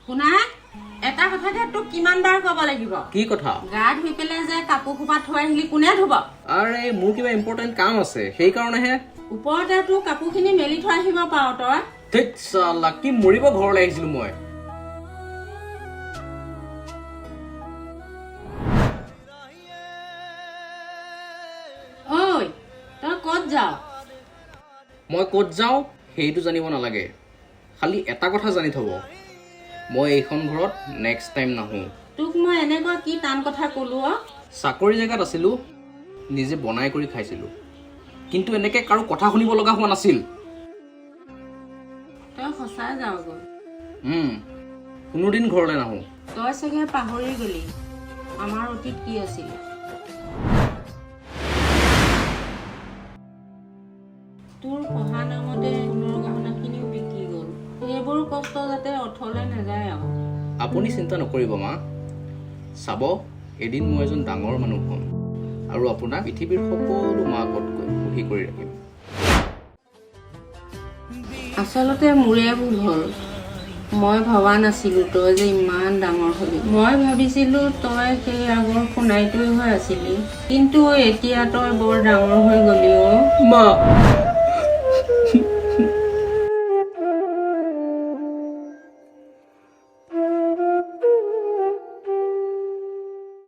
শুনা এটা কথাকে তোক কিমান বাৰ ক'ব লাগিব কি কথা গা ধুই পেলাই যে কাপোৰ খোপা থৈ আহিলি কোনে ধুব আৰে মোৰ কিবা ইম্পৰ্টেণ্ট কাম আছে সেই কাৰণেহে ওপৰতে তোৰ কাপোৰখিনি মেলি থৈ আহিব পাৰ তই ঠিক চালা কি মৰিব ঘৰলৈ আহিছিলো মই ঐ তই ক'ত যাৱ মই ক'ত যাওঁ সেইটো জানিব নালাগে খালি এটা কথা জানি থ'ব মই এইখন ঘৰত নেক্সট টাইম নাহোঁ তোক মই এনেকুৱা কি টান কথা ক'লো চাকৰি জেগাত আছিলোঁ নিজে বনাই কৰি খাইছিলোঁ কিন্তু এনেকৈ কাৰো কথা শুনিব লগা হোৱা নাছিল তই সঁচাই যাৱগৈ কোনোদিন ঘৰলৈ নাহোঁ তই চাগে পাহৰি গলি আমাৰ অতীত কি আছিলে তোৰ পঢ়া নামতে সোণৰ গহনাখিনিও বিকি গ'ল সেইবোৰ কষ্ট যাতে অথলে নাযায় আৰু আপুনি চিন্তা নকৰিব মা চাব এদিন মই এজন ডাঙৰ মানুহ হ'ম আৰু আপোনাক পৃথিৱীৰ সকলো মাকতকৈ সুখী কৰি ৰাখিম আচলতে মোৰে ভুল হ'ল মই ভবা নাছিলোঁ তই যে ইমান ডাঙৰ হলি মই ভাবিছিলোঁ তই সেই আগৰ সোণাইটোৱে হৈ আছিলি কিন্তু এতিয়া তই বৰ ডাঙৰ হৈ গলি মা